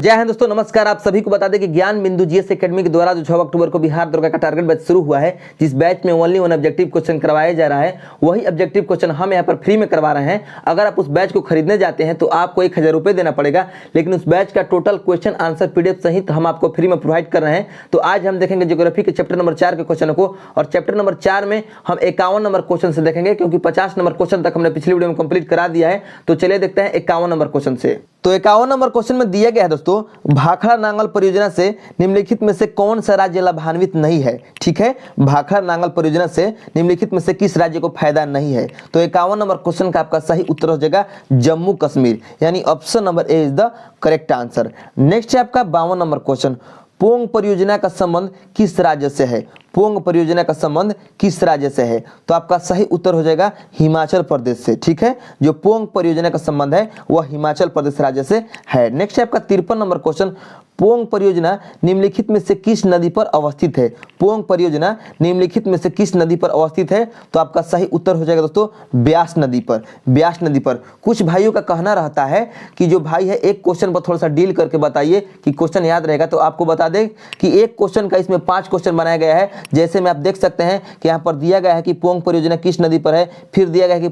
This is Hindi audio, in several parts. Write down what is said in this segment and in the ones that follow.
जय हिंद दोस्तों, नमस्कार। आप सभी को बता दें कि ज्ञान बिंदु जीएस एकेडमी के द्वारा जो 6 अक्टूबर को बिहार दरोगा का टारगेट बैच शुरू हुआ है, जिस बैच में ओनली वन ऑब्जेक्टिव क्वेश्चन करवाया जा रहा है, वही ऑब्जेक्टिव क्वेश्चन हम यहाँ पर फ्री में करवा रहे हैं। अगर आप उस बैच को खरीदने जाते हैं तो आपको 1000 रुपये देना पड़ेगा, लेकिन उस बैच का टोटल क्वेश्चन आंसर पीडीएफ सहित हम आपको फ्री में प्रोवाइड कर रहे हैं। तो आज हम देखेंगे ज्योग्राफी के चैप्टर नंबर 4 के क्वेश्चन को, और चैप्टर नंबर 4 में हम 51 नंबर क्वेश्चन से देखेंगे, क्योंकि 50 नंबर क्वेश्चन तक हमने पिछली वीडियो में कंप्लीट करा दिया है। तो चलिए देखते हैं 51 नंबर क्वेश्चन से। तो 51 नंबर क्वेश्चन में दिया गया है दोस्तों, भाखड़ा नांगल परियोजना से निम्नलिखित में से कौन सा राज्य लाभान्वित नहीं है। ठीक है, भाखड़ा नांगल परियोजना से निम्नलिखित में से किस राज्य को फायदा नहीं है। तो 51 नंबर क्वेश्चन का आपका सही उत्तर हो जाएगा जम्मू कश्मीर, यानी option number A is the correct answer. Next है आपका 52 नंबर क्वेश्चन, पोंग परियोजना का संबंध किस राज्य से है। पोंग परियोजना का संबंध किस राज्य से है। तो आपका सही उत्तर हो जाएगा हिमाचल प्रदेश से। ठीक है, जो पोंग परियोजना का संबंध है वह हिमाचल प्रदेश राज्य से है। नेक्स्ट है आपका 53 नंबर क्वेश्चन, पोंग परियोजना निम्नलिखित में से किस नदी पर अवस्थित है। पोंग परियोजना निम्नलिखित में से किस नदी पर अवस्थित है। तो आपका सही उत्तर हो जाएगा दोस्तों ब्यास नदी पर। ब्यास नदी पर। कुछ भाइयों का कहना रहता है कि जो भाई है एक क्वेश्चन पर थोड़ा सा डील करके बताइए कि क्वेश्चन याद रहेगा। तो आपको बता दें कि एक क्वेश्चन का इसमें 5 क्वेश्चन बनाया गया है। जैसे में आप देख सकते हैं कि यहाँ पर दिया गया है कि पोंग परियोजना किस नदी पर है, फिर दिया गया है कि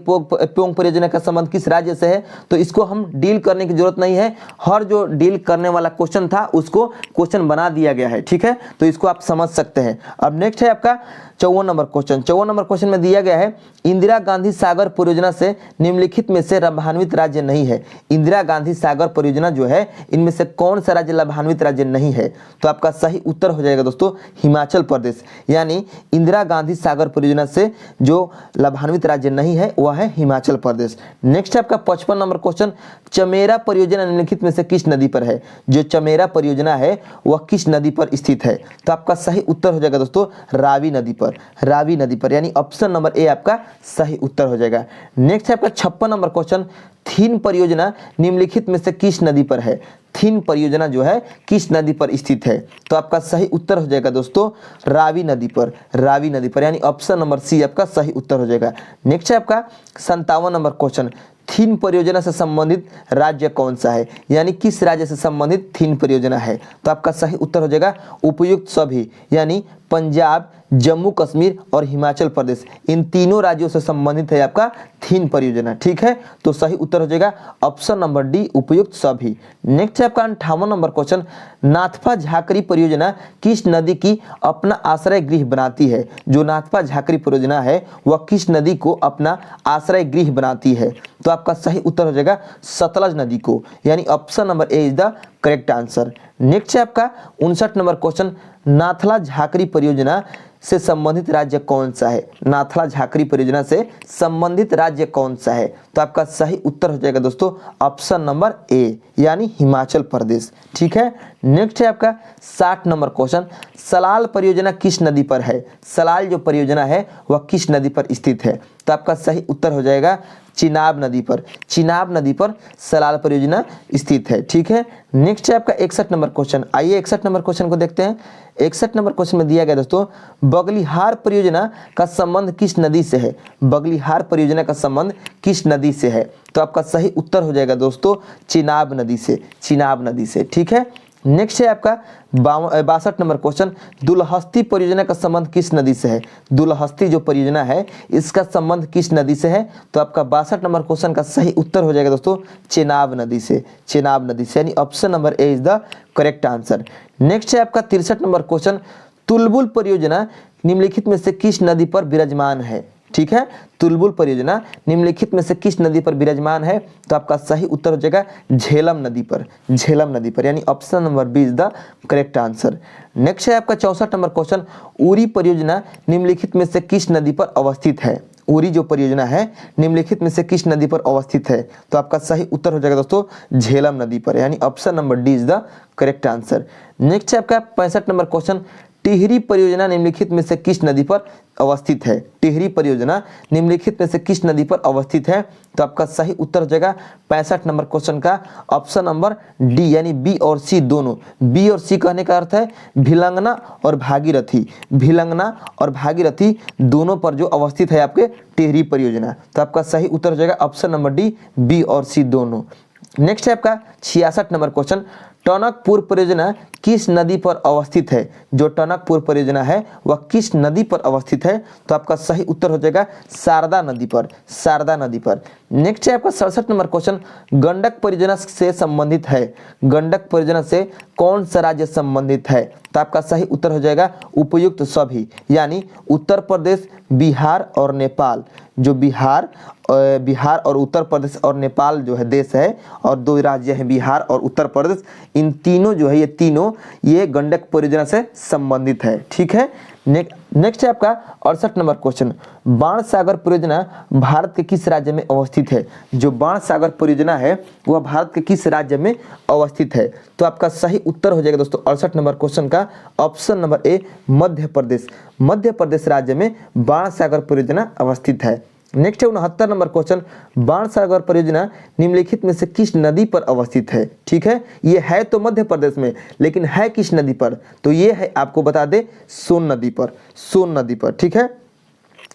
पोंग परियोजना का संबंध किस राज्य से है। तो इसको हम डील करने की जरूरत नहीं है, हर जो डील करने वाला क्वेश्चन था उसको क्वेश्चन बना दिया गया है। ठीक है, तो इसको आप समझ सकते हैं। अब नेक्स्ट है आपका 54 नंबर क्वेश्चन। 54 नंबर क्वेश्चन में दिया गया है, इंदिरा गांधी सागर परियोजना से निम्नलिखित में से लाभान्वित राज्य नहीं है। इंदिरा गांधी सागर परियोजना जो है, इनमें से कौन सा राज्य लाभान्वित राज्य नहीं है। तो आपका सही उत्तर हो जाएगा दोस्तों हिमाचल प्रदेश, यानी इंदिरा गांधी सागर परियोजना से जो लाभान्वित राज्य नहीं है वह है हिमाचल प्रदेश। नेक्स्ट है आपका 55 नंबर क्वेश्चन, चमेरा परियोजना निम्नलिखित में से किस नदी पर है। जो चमेरा परियोजना है वह किस नदी पर स्थित है। तो आपका सही उत्तर हो जाएगा दोस्तों रावी नदी पर। रावी नदी पर, यानी ऑप्शन नंबर ए आपका सही उत्तर हो जाएगा। नेक्स्ट है आपका 56 नंबर क्वेश्चन, थीन परियोजना निम्नलिखित में से किस नदी पर है। थीन परियोजना जो है किस नदी पर स्थित है। तो आपका सही उत्तर हो जाएगा दोस्तों रावी नदी पर। रावी नदी पर, यानी ऑप्शन नंबर सी आपका सही उत्तर हो जाएगा। नेक्स्ट है आपका 57 नंबर क्वेश्चन, थीन परियोजना से संबंधित राज्य कौन सा है, यानी किस राज्य से संबंधित थीन परियोजना है। तो आपका सही उत्तर हो जाएगा उपयुक्त सभी, यानी पंजाब, जम्मू कश्मीर और हिमाचल प्रदेश, इन तीनों राज्यों से संबंधित है आपका थीन परियोजना। ठीक है, तो सही उत्तर हो जाएगा ऑप्शन नंबर डी उपयुक्त सभी। नेक्स्ट है आपका 58 नंबर क्वेश्चन, नाथपा झाकरी परियोजना किस नदी की अपना आश्रय गृह बनाती है। जो नाथपा झाकरी परियोजना है वह किस नदी को अपना आश्रय गृह बनाती है। तो आपका सही उत्तर हो जाएगा सतलज नदी को, यानी option number A is the correct answer. Next है आपका 59 नंबर क्वेश्चन, नाथला झाकरी परियोजना से संबंधित राज्य कौन सा है। नाथला झाकरी परियोजना से संबंधित राज्य कौन सा है। तो आपका सही उत्तर हो जाएगा दोस्तों ऑप्शन नंबर ए, यानी हिमाचल प्रदेश। ठीक है, नेक्स्ट है आपका 60 नंबर क्वेश्चन, सलाल परियोजना किस नदी पर है। सलाल जो परियोजना है वह किस नदी पर स्थित है। तो आपका सही उत्तर हो जाएगा चिनाब नदी पर। चिनाब नदी पर सलाल परियोजना स्थित है। ठीक है, नेक्स्ट है आपका 61 नंबर क्वेश्चन। आइए 61 नंबर क्वेश्चन को देखते हैं। 61 नंबर क्वेश्चन में दिया गया दोस्तों, बगलिहार परियोजना का संबंध किस नदी से है। बगलिहार परियोजना का संबंध किस नदी से है। तो आपका सही उत्तर हो जाएगा दोस्तों चिनाब नदी से। चिनाब नदी से। ठीक है, नेक्स्ट है आपका 62 नंबर क्वेश्चन, दुलहस्ती परियोजना का संबंध किस नदी से है। दुलहस्ती जो परियोजना है इसका संबंध किस नदी से है। तो आपका 62 नंबर क्वेश्चन का सही उत्तर हो जाएगा दोस्तों चेनाब नदी से। चेनाब नदी से, यानी option number A is the correct answer. Next है आपका 63 नंबर क्वेश्चन, तुलबुल परियोजना निम्नलिखित में से किस नदी पर विराजमान है। ठीक है, तुलबुल परियोजना निम्नलिखित में से किस नदी पर विराजमान है। तो आपका सही उत्तर हो जाएगा झेलम नदी पर। झेलम नदी पर, यानी option number B is the correct answer. Next है आपका 64 नंबर क्वेश्चन, उरी परियोजना निम्नलिखित में से किस नदी पर अवस्थित है। उरी जो परियोजना है निम्नलिखित में से किस नदी पर अवस्थित है। तो आपका सही उत्तर हो जाएगा दोस्तों झेलम नदी पर, यानी option number D is the correct answer. Next है आपका 65 नंबर क्वेश्चन, टिहरी परियोजना निम्नलिखित में से किस नदी पर अवस्थित है। टिहरी परियोजना निम्नलिखित में से किस नदी पर अवस्थित है। तो आपका सही उत्तर हो जाएगा 65 नंबर क्वेश्चन का ऑप्शन नंबर डी, यानी बी और सी दोनों। बी और सी कहने का अर्थ है भिलंगना और भागीरथी। भिलंगना और भागीरथी दोनों पर जो अवस्थित है आपके टिहरी परियोजना। तो आपका सही उत्तर हो जाएगा ऑप्शन नंबर डी, बी और सी दोनों। नेक्स्ट है आपका 66 नंबर क्वेश्चन, टनकपुर परियोजना किस नदी पर अवस्थित है? जो टनकपुर परियोजना है वह किस नदी पर अवस्थित है? तो आपका सही उत्तर हो जाएगा शारदा नदी पर, शारदा नदी पर। नेक्स्ट है आपका 67 नंबर क्वेश्चन, गंडक परियोजना से संबंधित है। गंडक परियोजना से कौन सा राज्य संबंधित है? तो आपका सही उत्तर हो जाएगा उपयुक्त सभी, यानी उत्तर प्रदेश, बिहार और नेपाल। जो बिहार और उत्तर प्रदेश और नेपाल जो है देश है, और दो राज्य हैं बिहार और उत्तर प्रदेश, इन तीनों जो है ये गंडक परियोजना से संबंधित है। ठीक है। नेक्स्ट है आपका 68 नंबर क्वेश्चन, बाण सागर परियोजना भारत के किस राज्य में अवस्थित है? जो बाण सागर परियोजना है वह भारत के किस राज्य में अवस्थित है? तो आपका सही उत्तर हो जाएगा दोस्तों 68 नंबर क्वेश्चन का option number A, Madhya Pradesh. Madhya Pradesh राज्य में बाण सागर परियोजना अवस्थित है। नेक्स्ट है 69 नंबर क्वेश्चन, बाण सागर परियोजना निम्नलिखित में से किस नदी पर अवस्थित है? ठीक है, ये है तो मध्य प्रदेश में, लेकिन है किस नदी पर? तो ये है, आपको बता दे, सोन नदी पर, सोन नदी पर। ठीक है।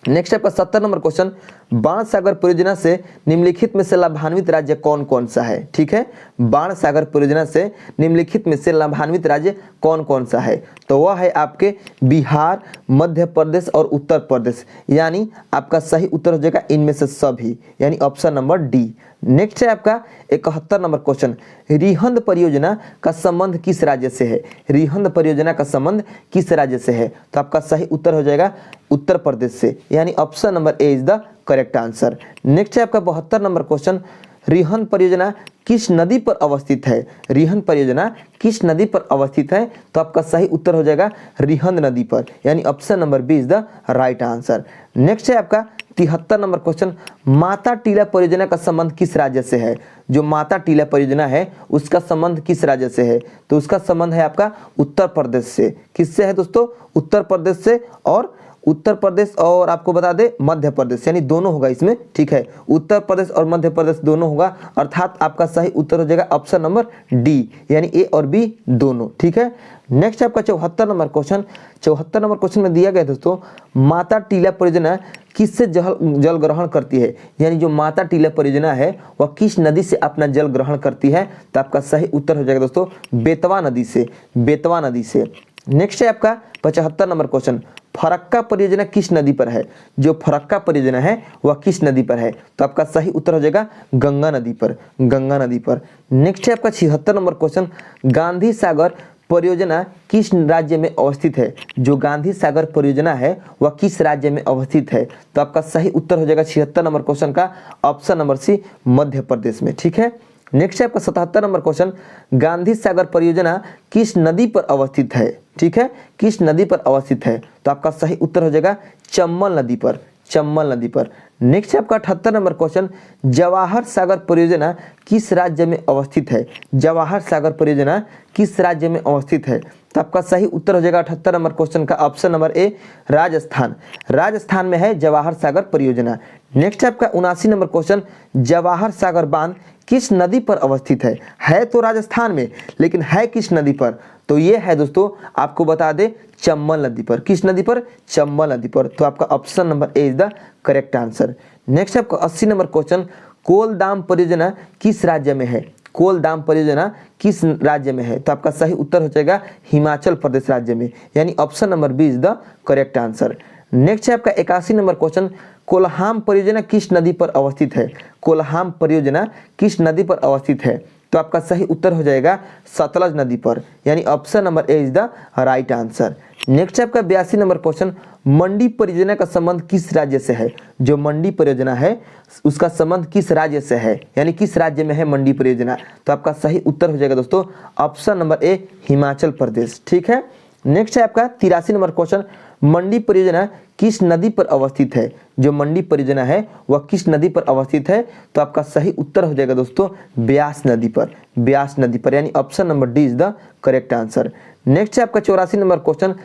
नेक्स्ट आपका 70 नंबर क्वेश्चन, बाण सागर परियोजना से निम्नलिखित में से लाभान्वित राज्य कौन कौन सा है? ठीक है, बाण सागर परियोजना से निम्नलिखित में से लाभान्वित राज्य कौन कौन सा है? तो वह है आपके बिहार, मध्य प्रदेश और उत्तर प्रदेश, यानी आपका सही उत्तर हो जाएगा इनमें से सभी, यानी ऑप्शन नंबर डी। नेक्स्ट है आपका 71 नंबर क्वेश्चन, रिहंद परियोजना का संबंध किस राज्य से है? रिहंद परियोजना का संबंध किस राज्य से है? तो आपका सही उत्तर हो जाएगा उत्तर प्रदेश से, यानी option number A is the correct answer. Next है आपका 72 नंबर क्वेश्चन, रिहंद परियोजना किस नदी पर अवस्थित है? रिहंद परियोजना किस नदी पर अवस्थित है? तो आपका सही उत्तर हो जाएगा रिहंद नदी पर, यानी option number B is the right answer. Next है आपका 73 नंबर क्वेश्चन, माता टीला परियोजना का संबंध किस राज्य से है? जो माता टीला परियोजना है उसका संबंध किस राज्य से है? तो उसका संबंध है आपका उत्तर प्रदेश से। किससे है दोस्तों? उत्तर प्रदेश से, और उत्तर प्रदेश और आपको बता दे मध्य प्रदेश, यानी दोनों होगा इसमें। ठीक है, उत्तर प्रदेश और मध्य प्रदेश दोनों होगा, अर्थात आपका सही उत्तर हो जाएगा ऑप्शन नंबर डी, यानी ए और बी दोनों। ठीक है। नेक्स्ट आपका 74 नंबर क्वेश्चन, 74 नंबर क्वेश्चन में दिया गया दोस्तों, माता टीला परियोजना किससे जल ग्रहण करती है? यानी जो माता टीला परियोजना है वह किस नदी से अपना जल ग्रहण करती है? तो आपका सही उत्तर हो जाएगा दोस्तों बेतवा नदी से, बेतवा नदी से। नेक्स्ट है आपका 75 नंबर क्वेश्चन, फरक्का परियोजना किस नदी पर है? जो फरक्का परियोजना है वह किस नदी पर है? तो आपका सही उत्तर हो जाएगा गंगा नदी पर, गंगा नदी पर। नेक्स्ट है आपका 76 नंबर क्वेश्चन, गांधी सागर परियोजना किस राज्य में अवस्थित है? जो गांधी सागर परियोजना है वह किस राज्य में अवस्थित है? तो आपका सही उत्तर हो जाएगा 76 नंबर क्वेश्चन का option number C, Madhya Pradesh में। ठीक है। नेक्स्ट है आपका 77 नंबर क्वेश्चन, गांधी सागर परियोजना किस नदी पर अवस्थित है? ठीक है, किस नदी पर अवस्थित है? तो आपका सही उत्तर हो जाएगा चंबल नदी पर, चंबल नदी पर। नेक्स्ट है आपका 78 नंबर क्वेश्चन, जवाहर सागर परियोजना किस राज्य में अवस्थित है? जवाहर सागर परियोजना किस राज्य में अवस्थित है? तो आपका सही उत्तर हो जाएगा 78 नंबर क्वेश्चन का option number A, Rajasthan. Rajasthan में है जवाहर सागर परियोजना। नेक्स्ट है आपका 79 नंबर क्वेश्चन, जवाहर सागर बांध किस नदी पर अवस्थित है तो राजस्थान में, लेकिन है किस नदी पर? तो ये है दोस्तों, आपको बता दे, चंबल नदी पर। किस नदी पर? चंबल नदी पर। तो आपका option number A is the correct answer. Next आपका 80 नंबर क्वेश्चन, कोलदाम परियोजना किस राज्य में है? कोलदाम परियोजना किस राज्य में है? तो आपका सही उत्तर हो जाएगा हिमाचल प्रदेश राज्य में, यानी option number B is the correct answer. Next है आपका 81 नंबर क्वेश्चन, कोल्हाम परियोजना किस नदी पर अवस्थित है? कोल्हाम परियोजना किस नदी पर अवस्थित है? तो आपका सही उत्तर हो जाएगा सतलज नदी पर, यानी option number A is the right answer. Next आपका 82 नंबर क्वेश्चन, मंडी परियोजना का संबंध किस राज्य से है? जो मंडी परियोजना है उसका संबंध किस राज्य से है, यानी किस राज्य में है मंडी परियोजना? तो आपका सही उत्तर हो जाएगा दोस्तों option number A, Himachal Pradesh. ठीक है। नेक्स्ट है आपका 83 नंबर क्वेश्चन, मंडी परियोजना किस नदी पर अवस्थित है? जो मंडी परियोजना है वह किस नदी पर अवस्थित है? तो आपका सही उत्तर हो जाएगा दोस्तों ब्यास नदी पर, ब्यास नदी पर, यानी option number D is the correct answer. Next है आपका 84 नंबर क्वेश्चन,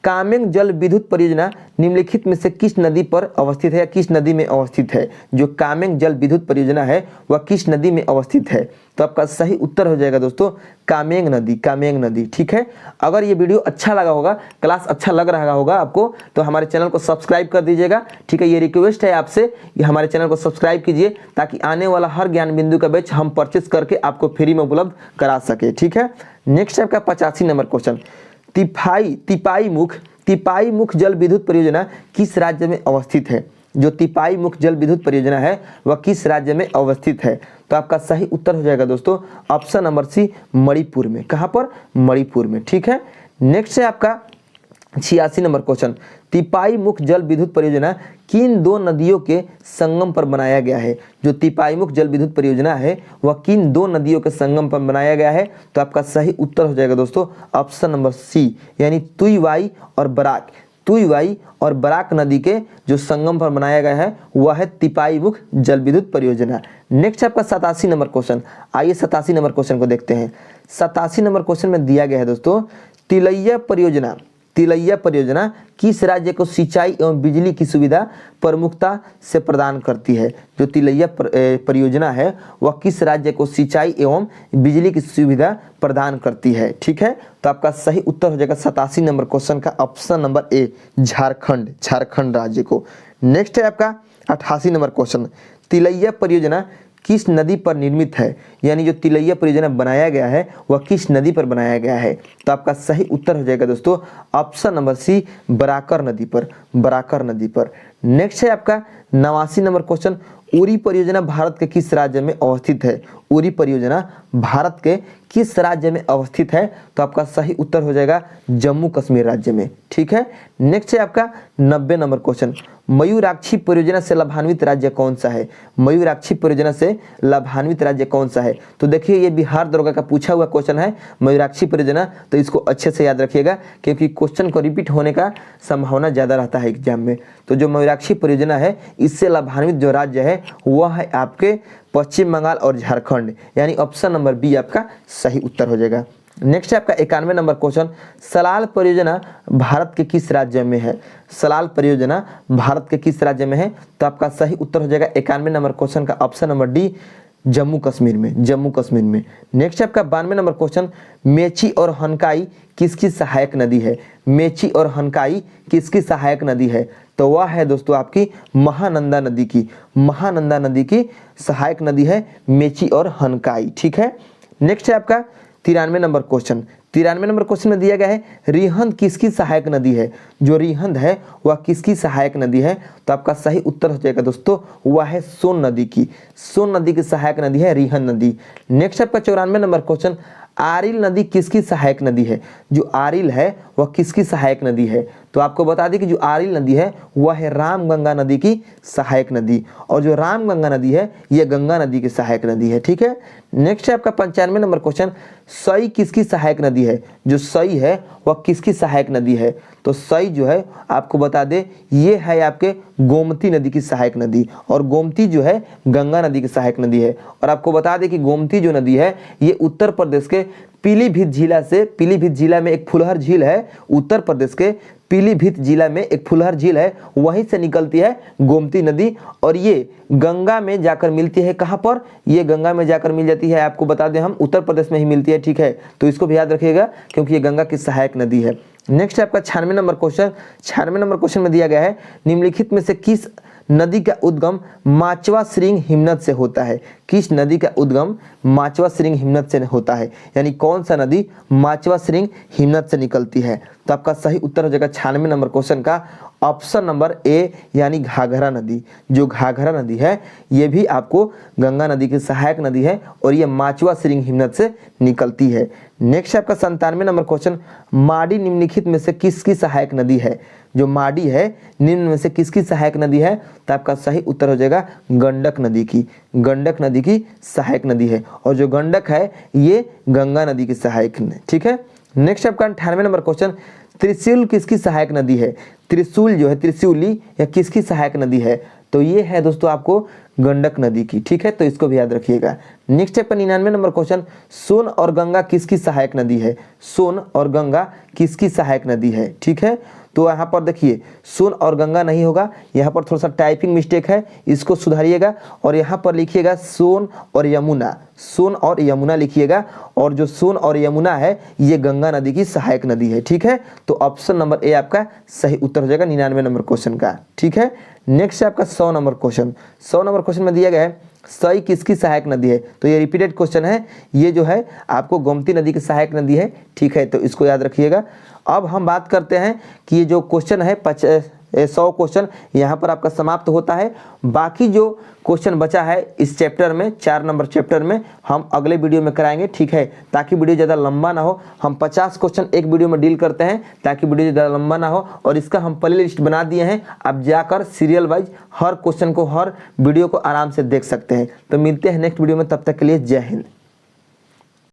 कामेंग जल विद्युत परियोजना निम्नलिखित में से किस नदी पर अवस्थित है या किस नदी में अवस्थित है? जो कामेंग जल विद्युत परियोजना है वह किस नदी में अवस्थित है? तो आपका सही उत्तर हो जाएगा दोस्तों कामेंग नदी, कामेंग नदी। ठीक है, अगर ये वीडियो अच्छा लगा होगा, क्लास अच्छा लग रहा होगा आपको, तो हमारे चैनल को सब्सक्राइब कर दीजिएगा। ठीक है, ये रिक्वेस्ट है आपसे कि हमारे चैनल को सब्सक्राइब कीजिए ताकि आने वाला हर ज्ञान बिंदु का बैच हम परचेस करके आपको फ्री में उपलब्ध करा सके। ठीक है, नेक्स्ट आपका 85 नंबर क्वेश्चन, तिपाई मुख जल विद्युत परियोजना किस राज्य में अवस्थित है? जो तिपाई मुख जल विद्युत परियोजना है वह किस राज्य में अवस्थित है? तो आपका सही उत्तर हो जाएगा दोस्तों ऑप्शन नंबर सी, मणिपुर में। कहां पर? मणिपुर में। ठीक है, नेक्स्ट है आपका 86 नंबर क्वेश्चन, तिपाई मुख जल विद्युत परियोजना किन दो नदियों के संगम पर बनाया गया है? जो तिपाई मुख जल विद्युत परियोजना है वह किन दो नदियों के संगम पर बनाया गया है? तो आपका सही उत्तर हो जाएगा दोस्तों ऑप्शन नंबर सी, यानी तुईवाई और बराक। तुईवाई और बराक नदी के जो संगम पर बनाया गया है वह है तिपाई मुख जल विद्युत परियोजना। नेक्स्ट आपका 87 नंबर क्वेश्चन, आइए 87 नंबर क्वेश्चन को देखते हैं। 87 नंबर क्वेश्चन में दिया गया है दोस्तों, तिलैया परियोजना किस राज्य को सिंचाई एवं बिजली की सुविधा प्रमुखता से प्रदान करती है? जो तिलैया परियोजना है वह किस राज्य को सिंचाई एवं बिजली की सुविधा प्रदान करती है? ठीक है, तो आपका सही उत्तर हो जाएगा 87 नंबर क्वेश्चन का ऑप्शन नंबर ए, झारखंड राज्य को। नेक्स्ट है आपका 88 नंबर क्वेश्चन, तिलैया परियोजना किस नदी पर निर्मित है? यानी जो तिलैया परियोजना बनाया गया है वह किस नदी पर बनाया गया है? तो आपका सही उत्तर हो जाएगा दोस्तों ऑप्शन नंबर सी, बराकर नदी पर। नेक्स्ट है आपका 89 नंबर क्वेश्चन, उरी परियोजना भारत के किस राज्य में अवस्थित है? उरी परियोजना भारत के किस राज्य में अवस्थित है? तो आपका सही उत्तर हो जाएगा जम्मू कश्मीर राज्य में। ठीक है, नेक्स्ट है आपका 90 नंबर क्वेश्चन, मयूराक्षी परियोजना से लाभान्वित राज्य कौन सा है? मयूराक्षी परियोजना से लाभान्वित राज्य कौन सा है? तो देखिए ये बिहार दरोगा का पूछा हुआ क्वेश्चन है मयूराक्षी परियोजना, तो इसको अच्छे से याद रखिएगा क्योंकि क्वेश्चन को रिपीट होने का संभावना ज़्यादा रहता है एग्जाम में। तो जो मयूराक्षी परियोजना है इससे लाभान्वित जो राज्य है वह है आपके पश्चिम बंगाल और झारखंड, यानी ऑप्शन नंबर बी आपका सही उत्तर हो जाएगा। नेक्स्ट है आपका 91 नंबर क्वेश्चन, सलाल परियोजना भारत के किस राज्य में है? सलाल परियोजना भारत के किस राज्य में है? तो आपका सही उत्तर हो जाएगा 91 नंबर क्वेश्चन का option number D, Jammu Kashmir में। नेक्स्ट आपका 92 नंबर क्वेश्चन, मेची और हनकाई किसकी सहायक नदी है? मेची और हनकाई किसकी सहायक नदी है? तो वह है दोस्तों आपकी महानंदा नदी की सहायक नदी है मेची और हनकाई। ठीक है, नेक्स्ट है आपका 93 नंबर क्वेश्चन। 93 नंबर क्वेश्चन में दिया गया है रिहंद किसकी सहायक नदी है? जो रिहंद है वह किसकी सहायक नदी है? तो आपका सही उत्तर हो जाएगा दोस्तों वह है सोन नदी की सहायक नदी है रिहंद नदी। नेक्स्ट आपका 94 नंबर क्वेश्चन, आरिल नदी किसकी सहायक नदी है? जो आरिल है वह किसकी सहायक नदी है? तो आपको बता दें कि जो आरिल नदी है वह है रामगंगा नदी की सहायक नदी, और जो रामगंगा नदी है यह गंगा नदी की सहायक नदी है। ठीक है, नेक्स्ट है आपका 95 नंबर क्वेश्चन, सई किसकी सहायक नदी है? जो सई है वह किसकी सहायक नदी है? तो सई जो है आपको बता दें ये है आपके गोमती नदी की सहायक नदी, और गोमती जो है गंगा नदी की सहायक नदी है। और आपको बता दें कि गोमती जो नदी है ये उत्तर प्रदेश के पीलीभीत जिला में एक फुलहर झील है, उत्तर प्रदेश के पीलीभीत जिला में एक फुलहर झील है, वहीं से निकलती है गोमती नदी, और ये गंगा में जाकर मिलती है। कहाँ पर? ये गंगा में जाकर मिल जाती है, आपको बता दें हम उत्तर प्रदेश में ही मिलती है। ठीक है, तो इसको भी याद रखिएगा क्योंकि ये गंगा की सहायक नदी है। नेक्स्ट आपका 96 नंबर क्वेश्चन। 96 नंबर क्वेश्चन में दिया गया है निम्नलिखित में से किस नदी का उद्गम माचवा श्रृंग हिमनद से होता है? किस नदी का उद्गम माचवा श्रृंग हिमनद से होता है? यानी कौन सा नदी माचवा श्रृंग हिमनद से निकलती है? तो आपका सही उत्तर हो जाएगा 96 नंबर क्वेश्चन का ऑप्शन नंबर ए, यानी घाघरा नदी। जो घाघरा नदी है ये भी आपको गंगा नदी की सहायक नदी है और ये माचवा श्रृंग हिमनद से निकलती है। नेक्स्ट आपका 97 नंबर क्वेश्चन, माडी निम्नलिखित में से किसकी सहायक नदी है? जो माडी है निम्न में से किसकी सहायक नदी है? तो आपका सही उत्तर हो जाएगा गंडक नदी की सहायक नदी है, और जो गंडक है ये गंगा नदी की सहायक। ठीक है, नेक्स्ट आपका 98 नंबर क्वेश्चन, त्रिशूल किसकी सहायक नदी है? त्रिशूल जो है त्रिशूली या किसकी सहायक नदी है? तो ये है दोस्तों आपको गंडक नदी की। ठीक है, तो इसको भी याद रखिएगा। नेक्स्ट है 99 नंबर क्वेश्चन, सोन और गंगा किसकी सहायक नदी है? सोन और गंगा किसकी सहायक नदी है? ठीक है, तो यहाँ पर देखिए सोन और गंगा नहीं होगा, यहाँ पर थोड़ा सा टाइपिंग मिस्टेक है, इसको सुधारिएगा और यहाँ पर लिखिएगा सोन और यमुना, सोन और यमुना लिखिएगा। और जो सोन और यमुना है ये गंगा नदी की सहायक नदी है। ठीक है, तो ऑप्शन नंबर ए आपका सही उत्तर हो जाएगा 99 नंबर क्वेश्चन का। ठीक है, नेक्स्ट है आपका 100 नंबर क्वेश्चन। 100 नंबर क्वेश्चन में दिया गया है सई किसकी सहायक नदी है? तो ये रिपीटेड क्वेश्चन है, ये जो है आपको गोमती नदी की सहायक नदी है। ठीक है, तो इसको याद रखिएगा। अब हम बात करते हैं कि ये जो क्वेश्चन है 100 क्वेश्चन यहाँ पर आपका समाप्त होता है। बाकी जो क्वेश्चन बचा है इस चैप्टर में, 4 नंबर चैप्टर में, हम अगले वीडियो में कराएंगे। ठीक है, ताकि वीडियो ज़्यादा लंबा ना हो। हम 50 क्वेश्चन एक वीडियो में डील करते हैं ताकि वीडियो ज़्यादा लंबा ना हो। और इसका हम प्ले लिस्ट बना दिए हैं, आप जाकर सीरियल वाइज हर क्वेश्चन को, हर वीडियो को आराम से देख सकते हैं। तो मिलते हैं नेक्स्ट वीडियो में, तब तक के लिए जय हिंद।